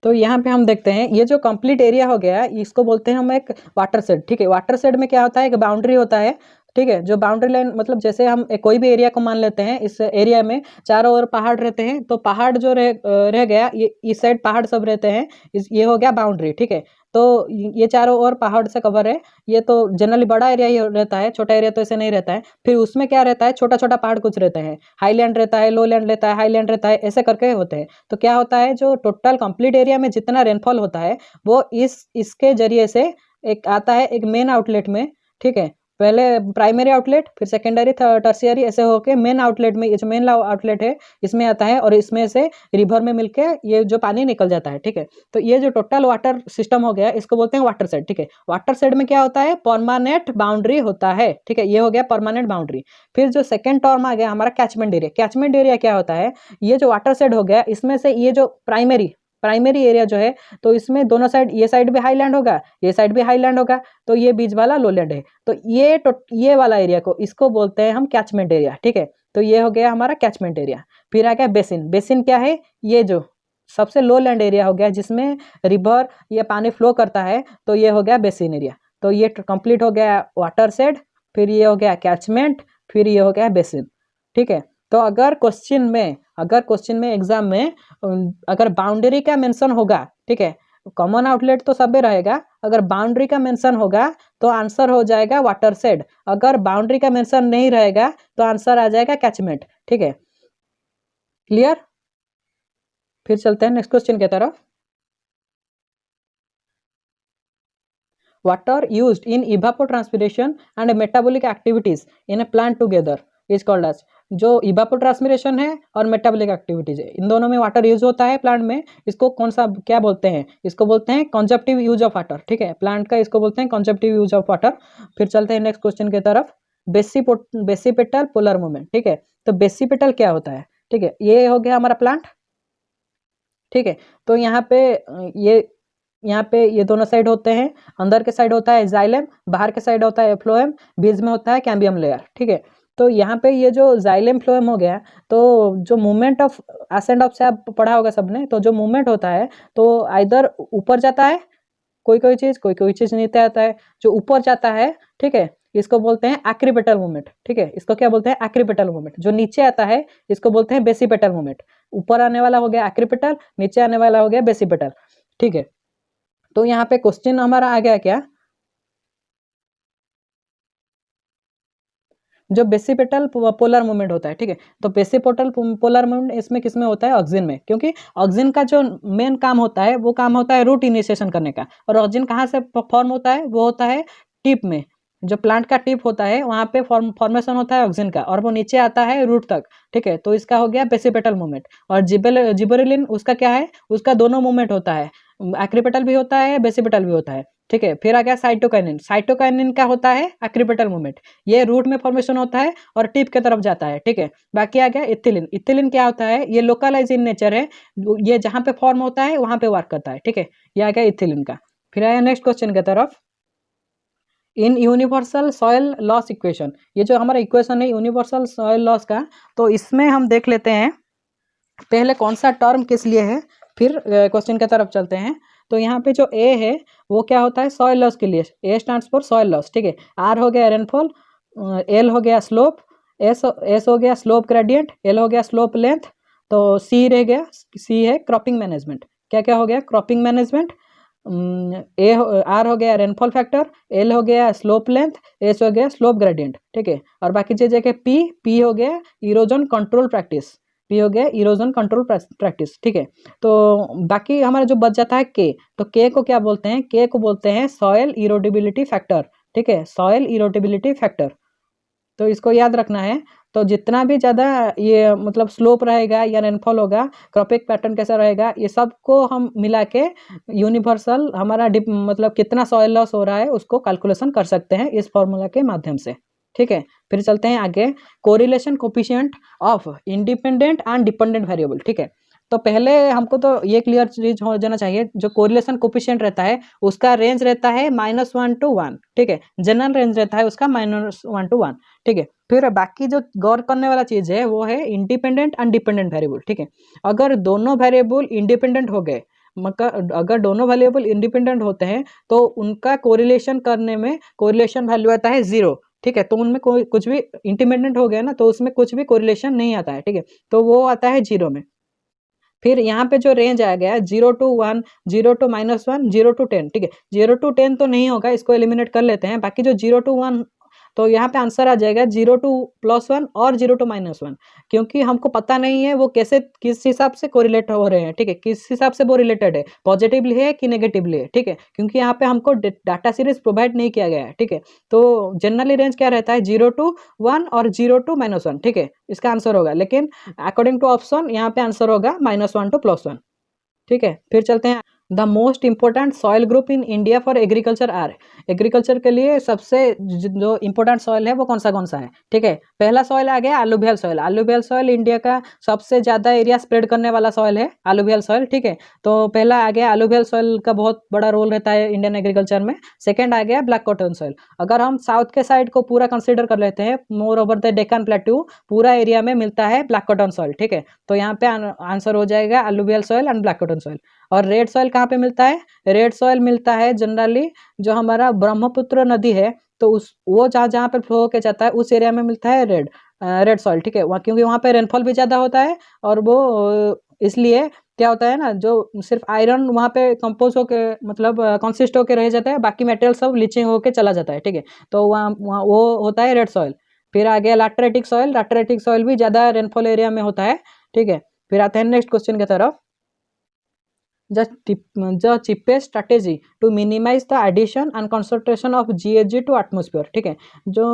तो यहाँ पे हम देखते हैं, ये जो कंप्लीट एरिया हो गया इसको बोलते हैं हम एक वाटर शेड, ठीक है। वाटर शेड में क्या होता है, एक बाउंड्री होता है, ठीक है। जो बाउंड्री लाइन मतलब जैसे हम कोई भी एरिया को मान लेते हैं, इस एरिया में चारों ओर पहाड़ रहते हैं, तो पहाड़ जो रह गया, ये इस साइड पहाड़ सब रहते हैं, ये हो गया बाउंड्री, ठीक है। तो ये चारों ओर पहाड़ से कवर है, ये तो जनरली बड़ा एरिया ही रहता है, छोटा एरिया तो ऐसे नहीं रहता है। फिर उसमें क्या रहता है, छोटा छोटा पहाड़ कुछ रहते हैं, हाईलैंड रहता है, लो लैंड रहता है, हाईलैंड रहता है, ऐसे करके होते हैं। तो क्या होता है, जो टोटल कंप्लीट एरिया में जितना रेनफॉल होता है वो इसके जरिए से एक आता है एक मेन आउटलेट में, ठीक है। पहले प्राइमरी आउटलेट, फिर सेकेंडरी, टर्शियरी, ऐसे होके मेन आउटलेट में, ये जो मेन आउटलेट है इसमें आता है और इसमें से रिवर में मिलके ये जो पानी निकल जाता है, ठीक है। तो ये जो टोटल वाटर सिस्टम हो गया इसको बोलते हैं वाटर शेड, ठीक है। वाटर शेड में क्या होता है, परमानेंट बाउंड्री होता है, ठीक है। ये हो गया परमानेंट बाउंड्री। फिर जो सेकेंड टर्म आ गया हमारा कैचमेंट एरिया। कैचमेंट एरिया क्या होता है, ये जो वाटर शेड हो गया इसमें से ये जो प्राइमरी एरिया जो है, तो इसमें दोनों साइड, ये साइड भी हाईलैंड होगा, ये साइड भी हाईलैंड होगा, तो ये बीच वाला लोलैंड है। तो ये वाला एरिया को, इसको बोलते हैं हम कैचमेंट एरिया, ठीक है। तो ये हो गया हमारा कैचमेंट एरिया। फिर आ गया बेसिन। बेसिन क्या है, ये जो सबसे लो लैंड एरिया हो गया जिसमें रिवर ये पानी फ्लो करता है, तो ये हो गया बेसिन एरिया। तो ये कंप्लीट हो गया वाटर शेड, फिर ये हो गया कैचमेंट, फिर ये हो गया बेसिन, ठीक है। तो अगर क्वेश्चन में एग्जाम में अगर बाउंड्री का मेंशन होगा, ठीक है, कॉमन आउटलेट तो सब में रहेगा, अगर बाउंड्री का मेंशन होगा तो आंसर हो जाएगा वाटर शेड। अगर बाउंड्री का मेंशन नहीं रहेगा तो आंसर आ जाएगा कैचमेंट, ठीक है। क्लियर? फिर चलते हैं नेक्स्ट क्वेश्चन की तरफ। Water used in evapotranspiration and metabolic activities in a plant together is called as। जो evapotranspiration है और मेटाबॉलिक एक्टिविटीज है, इन दोनों में वाटर यूज होता है प्लांट में, इसको कौन सा क्या बोलते हैं, इसको बोलते हैं कंजप्टिव यूज ऑफ वाटर, ठीक है। प्लांट का इसको बोलते हैं कंजप्टिव यूज ऑफ वाटर। फिर चलते हैं नेक्स्ट क्वेश्चन की तरफ। बेसिपेटल पोलर मूवमेंट, ठीक है। तो बेसिपेटल क्या होता है, ठीक है, ये हो गया हमारा प्लांट, ठीक है। तो यहाँ पे ये दोनों साइड होते हैं, अंदर के साइड होता है जाइलम, बाहर के साइड होता है फ्लोएम, बीच में होता है कैम्बियम लेयर, ठीक है। तो यहाँ पे ये जो जाइलम फ्लोएम हो गया, तो जो मूवमेंट ऑफ एसेंड ऑफ से आप पढ़ा होगा सबने, तो जो मूवमेंट होता है तो आइदर ऊपर जाता है कोई चीज नीचे आता है। जो ऊपर जाता है, ठीक है, इसको बोलते हैं एक्रीपेटल मूवमेंट, ठीक है। इसको क्या बोलते हैं, एक्रीपेटल मूवमेंट। जो नीचे आता है इसको बोलते हैं बेसिपेटल मूवमेंट। ऊपर आने वाला हो गया एक्रीपेटल, नीचे आने वाला हो गया बेसिपेटल, ठीक है। तो यहाँ पे क्वेश्चन हमारा आ गया क्या, जो बेसिपेटल पोलर मूवमेंट होता है, ठीक है। तो बेसिपेटल पोलर मूवमेंट इसमें किसमें होता है, ऑक्सिन में, क्योंकि ऑक्सिन का जो मेन काम होता है वो काम होता है रूट इनिशिएशन करने का। और ऑक्सिन कहाँ से फॉर्म होता है, वो होता है टिप में, जो प्लांट का टिप होता है वहाँ पे फॉर्मेशन होता है ऑक्सिन का, और वो नीचे आता है रूट तक, ठीक है। तो इसका हो गया बेसिपेटल मूवमेंट। और जिबरेलिन उसका क्या है, उसका दोनों मूवमेंट होता है, एक्रीपेटल भी होता है, बेसिपेटल भी होता है, ठीक है। फिर आ गया साइटोकाइनिन। साइटोकाइनिन का होता है एक्रीपेटल मूवमेंट, ये रूट में फॉर्मेशन होता है और टिप की तरफ जाता है, ठीक है। बाकी आ गया इथिलीन। इथिलीन क्या होता है, ये लोकलाइज इन नेचर है, ये जहाँ पे फॉर्म होता है वहाँ पे वर्क करता है, ठीक है। ये आ गया इथिलीन का। फिर आया नेक्स्ट क्वेश्चन की तरफ। इन यूनिवर्सल सॉइल लॉस इक्वेशन, ये जो हमारा इक्वेशन है यूनिवर्सल सॉइल लॉस का, तो इसमें हम देख लेते हैं पहले कौन सा टर्म किस लिए है, फिर क्वेश्चन की तरफ चलते हैं। तो यहाँ पे जो ए है वो क्या होता है, सॉइल लॉस के लिए, ए स्टैंड्स फॉर सॉइल लॉस, ठीक है। आर हो गया रेनफॉल, एल हो गया स्लोप, एस हो गया स्लोप ग्रेडियंट, एल हो गया स्लोप लेंथ, तो सी रह गया, सी है क्रॉपिंग मैनेजमेंट। क्या क्या हो गया, क्रॉपिंग मैनेजमेंट, आर हो गया रेनफॉल फैक्टर, एल हो गया स्लोप लेंथ, एस हो गया स्लोप ग्रेडियंट, ठीक है। और बाकी चीजें के पी हो गया इरोजन कंट्रोल प्रैक्टिस, पी हो गया इरोजन कंट्रोल प्रैक्टिस, ठीक है। तो बाकी हमारा जो बच जाता है के, तो के को क्या बोलते हैं, के को बोलते हैं सॉयल इरोडेबिलिटी फैक्टर, ठीक है, सॉयल इरोडेबिलिटी फैक्टर। तो इसको याद रखना है। तो जितना भी ज़्यादा ये मतलब स्लोप रहेगा या रेनफॉल होगा, क्रॉपिंग पैटर्न कैसा रहेगा, ये सब को हम मिला के यूनिवर्सल हमारा मतलब कितना सॉइल लॉस हो रहा है उसको कैलकुलेशन कर सकते हैं इस फॉर्मूला के माध्यम से, ठीक है। फिर चलते हैं आगे, correlation coefficient of independent and dependent variable, ठीक है। तो पहले हमको तो ये क्लियर चीज हो जाना चाहिए, जो कोरिलेशन कोफिशिएंट रहता है उसका रेंज रहता है -1 to 1, ठीक है। जनरल रेंज रहता है उसका -1 to 1, ठीक है। फिर बाकी जो गौर करने वाला चीज है वो है इंडिपेंडेंट एंड डिपेंडेंट वेरिएबल, ठीक है। अगर दोनों वेरिएबल इंडिपेंडेंट हो गए, अगर दोनों वेरिएबल इंडिपेंडेंट होते हैं तो उनका कोरिलेशन करने में कोरिलेशन वैल्यू आता है 0, ठीक है। तो उनमें कोई कुछ भी इंडिपेंडेंट हो गया ना, तो उसमें कुछ भी कोरिलेशन नहीं आता है, ठीक है। तो वो आता है 0 में। फिर यहाँ पे जो रेंज आ गया 0 to 1, 0 to -1, 0 to 10, ठीक है। 0 to 10 तो नहीं होगा, इसको एलिमिनेट कर लेते हैं। बाकी जो 0 to 1 तो यहाँ पे आंसर आ जाएगा 0 to +1 और 0 to -1, क्योंकि हमको पता नहीं है वो कैसे किस हिसाब से कोरिलेट हो रहे हैं, ठीक है, किस हिसाब से वो रिलेटेड है, पॉजिटिवली है कि नेगेटिवली है, ठीक है, क्योंकि यहाँ पे हमको डाटा सीरीज प्रोवाइड नहीं किया गया है, ठीक है। तो जनरली रेंज क्या रहता है 0 to 1 और 0 to -1, ठीक है, इसका आंसर होगा। लेकिन अकॉर्डिंग टू ऑप्शन यहाँ पे आंसर होगा -1 to +1, ठीक है। फिर चलते हैं, the most important soil group in India for agriculture are, agriculture के लिए सबसे जो इंपॉर्टेंट सॉइल है वो कौन सा है, ठीक है। पहला सॉइल आ गया alluvial soil, alluvial soil India का सबसे ज़्यादा एरिया स्प्रेड करने वाला सॉइल है अलुवियल सॉइल, ठीक है। तो पहला आ गया अलुवियल सॉइल का बहुत बड़ा रोल रहता है इंडियन एग्रीकल्चर में। सेकेंड आ गया ब्लैक कॉटन सॉइल। अगर हम साउथ के साइड को पूरा कंसिडर कर लेते हैं, more over the Deccan plateau पूरा एरिया में मिलता है ब्लैक कॉटन सॉइल, ठीक है। तो यहाँ पे आंसर हो जाएगा alluvial soil and black cotton soil. और रेड सॉइल कहाँ पे मिलता है, रेड सॉइल मिलता है जनरली जो हमारा ब्रह्मपुत्र नदी है, तो उस वो जहाँ जहाँ पर फ्लो होके जाता है उस एरिया में मिलता है रेड सॉइल, ठीक है। क्योंकि वहाँ पे रेनफॉल भी ज़्यादा होता है और वो इसलिए क्या होता है ना, जो सिर्फ आयरन वहाँ पे कंपोज होके मतलब कंसिस्ट होके रह जाता है, बाकी मटेरियल सब लीचिंग होके चला जाता है, ठीक है। तो वहाँ वो होता है रेड सॉइल। फिर आ गया लैटरेटिक सॉइल, लैटरेटिक सॉइल भी ज़्यादा रेनफॉल एरिया में होता है, ठीक है। फिर आते हैं नेक्स्ट क्वेश्चन की तरफ। the cheapest strategy to minimize the addition and concentration of GHG to atmosphere, ठीक है। जो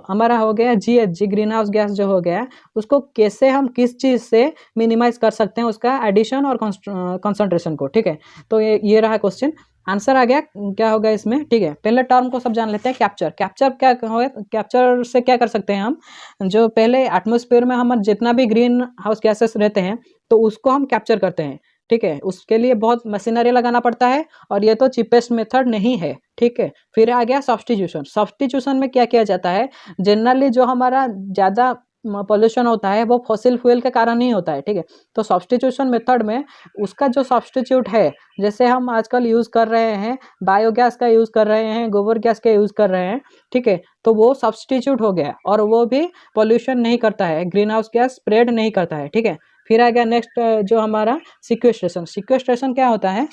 हमारा हो गया GHG ग्रीन हाउस गैस जो हो गया, उसको कैसे हम किस चीज़ से मिनिमाइज कर सकते हैं उसका एडिशन और कंसंट्रेशन को, ठीक है। तो ये रहा क्वेश्चन, आंसर आ गया क्या होगा इसमें, ठीक है। पहले टर्म को सब जान लेते हैं, कैप्चर। कैप्चर क्या होगा, कैप्चर से क्या कर सकते हैं हम, जो पहले एटमॉस्फेयर में हमारे जितना भी ग्रीन हाउस गैसेस रहते हैं तो उसको हम कैप्चर करते हैं, ठीक है। उसके लिए बहुत मशीनरी लगाना पड़ता है और ये तो चीपेस्ट मेथड नहीं है, ठीक है। फिर आ गया सब्स्टिट्यूशन। सब्स्टिट्यूशन में क्या किया जाता है, जनरली जो हमारा ज़्यादा पॉल्यूशन होता है वो फॉसिल फ्यूल के कारण ही होता है, ठीक है। तो सब्स्टिट्यूशन मेथड में उसका जो सब्स्टिट्यूट है, जैसे हम आजकल यूज़ कर रहे हैं बायोगैस का यूज़ कर रहे हैं, गोबर गैस का यूज़ कर रहे हैं, ठीक है। तो वो सब्स्टिट्यूट हो गया और वो भी पॉल्यूशन नहीं करता है, ग्रीन हाउस गैस स्प्रेड नहीं करता है, ठीक है। फिर आ गया नेक्स्ट जो हमारा सिक्वेस्ट्रेशन। सिक्वेस्ट्रेशन क्या होता है,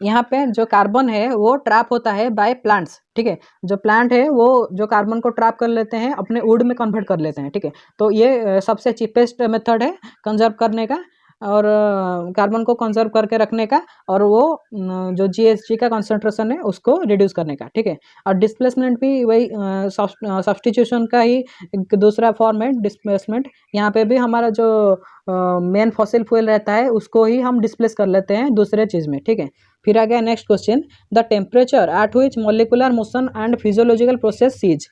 यहाँ पे जो कार्बन है वो ट्रैप होता है बाय प्लांट्स, ठीक है। जो प्लांट है वो जो कार्बन को ट्रैप कर लेते हैं अपने वुड में कन्वर्ट कर लेते हैं, ठीक है। तो ये सबसे चीपेस्ट मेथड है कंजर्व करने का और कार्बन को कंजर्व करके रखने का, और वो जो GHG का कंसंट्रेशन है उसको रिड्यूस करने का, ठीक है। और डिस्प्लेसमेंट भी वही सब्स्टिट्यूशन का ही एक दूसरा फॉर्म है डिस्प्लेसमेंट। यहाँ पे भी हमारा जो मेन फॉसिल फ्यूल रहता है उसको ही हम डिस्प्लेस कर लेते हैं दूसरे चीज़ में, ठीक है। फिर आ गया next question, the temperature at which molecular motion and physiological process cease.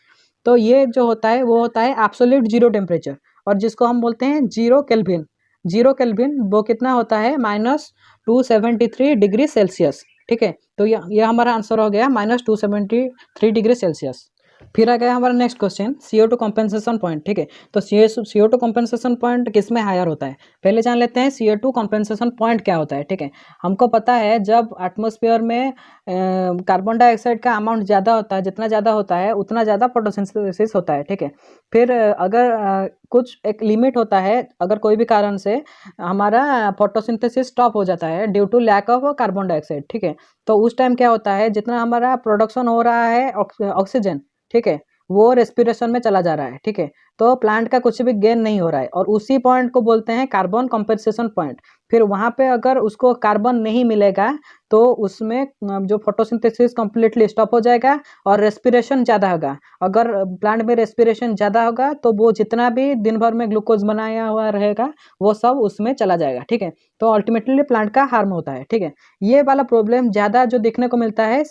तो ये जो होता है वो होता है एब्सोल्यूट जीरो टेम्परेचर, और जिसको हम बोलते हैं 0 केल्विन। 0 केल्विन वो कितना होता है, -273 डिग्री सेल्सियस, ठीक है। तो ये हमारा आंसर हो गया -273 डिग्री सेल्सियस। फिर आ गया हमारा next question, CO2 compensation point, ठीक है। तो CO2 कॉम्पेंसेशन पॉइंट किस में हायर होता है, पहले जान लेते हैं CO2 कॉम्पेंसेशन पॉइंट क्या होता है, ठीक है। हमको पता है जब एटमॉस्फेयर में कार्बन डाइऑक्साइड का अमाउंट ज़्यादा होता है, जितना ज़्यादा होता है उतना ज़्यादा फोटोसिंथेसिस होता है, ठीक है। फिर अगर कुछ एक लिमिट होता है, अगर कोई भी कारण से हमारा फोटोसिंथेसिस स्टॉप हो जाता है due to lack of carbon dioxide, ठीक है। तो उस टाइम क्या होता है, जितना हमारा प्रोडक्शन हो रहा है ऑक्सीजन, ठीक है, वो रेस्पिरेशन में चला जा रहा है, ठीक है। तो प्लांट का कुछ भी गेन नहीं हो रहा है और उसी पॉइंट को बोलते हैं कार्बन कंपनसेशन पॉइंट। फिर वहाँ पे अगर उसको कार्बन नहीं मिलेगा तो उसमें जो फोटोसिंथेसिस कंप्लीटली स्टॉप हो जाएगा और रेस्पिरेशन ज़्यादा होगा। अगर प्लांट में रेस्पिरेशन ज़्यादा होगा तो वो जितना भी दिन भर में ग्लूकोज बनाया हुआ रहेगा वो सब उसमें चला जाएगा, ठीक है। तो अल्टीमेटली प्लांट का हार्म होता है, ठीक है। ये वाला प्रॉब्लम ज़्यादा जो देखने को मिलता है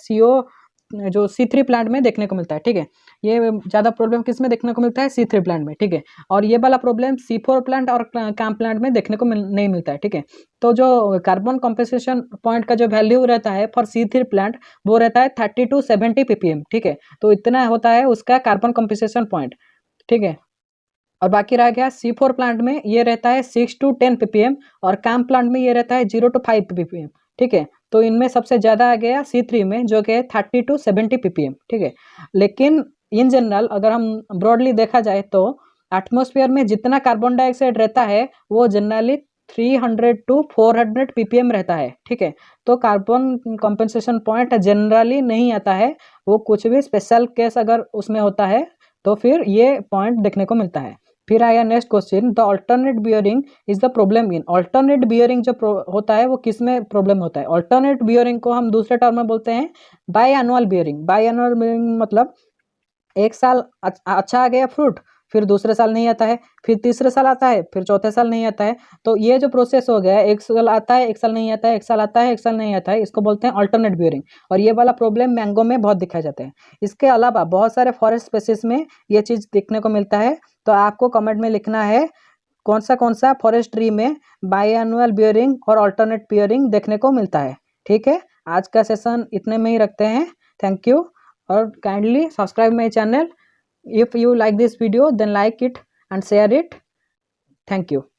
जो C3 प्लांट में देखने को मिलता है, ठीक है। ये ज़्यादा प्रॉब्लम किस में देखने को मिलता है, C3 प्लांट में, ठीक है। और ये वाला प्रॉब्लम C4 प्लांट और काम प्लांट में देखने को नहीं मिलता है, ठीक है। तो जो कार्बन कॉम्पेंसेशन पॉइंट का जो वैल्यू रहता है फॉर C3 प्लांट वो रहता है 30 to 70 ppm, ठीक है। तो इतना होता है उसका कार्बन कॉम्पेंसेशन पॉइंट, ठीक है। और बाकी रह गया C4 प्लांट में ये रहता है 6 to 10 ppm और काम प्लांट में ये रहता है 0 to 5 ppm, ठीक है। तो इनमें सबसे ज़्यादा आ गया C3 में जो कि 30 to 70 ppm, ठीक है। लेकिन इन जनरल अगर हम ब्रॉडली देखा जाए तो एटमॉस्फेयर में जितना कार्बन डाइऑक्साइड रहता है वो जनरली 300 to 400 ppm रहता है, ठीक है। तो कार्बन कंपनसेशन पॉइंट जनरली नहीं आता है, वो कुछ भी स्पेशल केस अगर उसमें होता है तो फिर ये पॉइंट देखने को मिलता है। फिर आया next question, the alternate bearing is the problem in. Alternate bearing जो होता है वो किस में प्रॉब्लम होता है? अल्टरनेट बियरिंग को हम दूसरे टर्म में बोलते हैं by annual bearing. By annual bearing मतलब एक साल अच्छा आ गया फ्रूट, फिर दूसरे साल नहीं आता है, फिर तीसरे साल आता है, फिर चौथे साल नहीं आता है। तो ये जो प्रोसेस हो गया है, एक साल आता है, एक साल नहीं आता है, एक साल आता है, एक साल नहीं आता है, इसको बोलते हैं अल्टरनेट बियरिंग। और ये वाला प्रॉब्लम मैंगो में बहुत दिखाई जाता है। इसके अलावा बहुत सारे फॉरेस्ट स्पेसिस में ये चीज़ देखने को मिलता है। तो आपको कमेंट में लिखना है कौन सा फॉरेस्ट ट्री में बाई एनुअल बियरिंग और अल्टरनेट बियरिंग देखने को मिलता है। ठीक है, आज का सेशन इतने में ही रखते हैं। थैंक यू, और kindly subscribe my channel. If you like this video, then like it and share it. Thank you.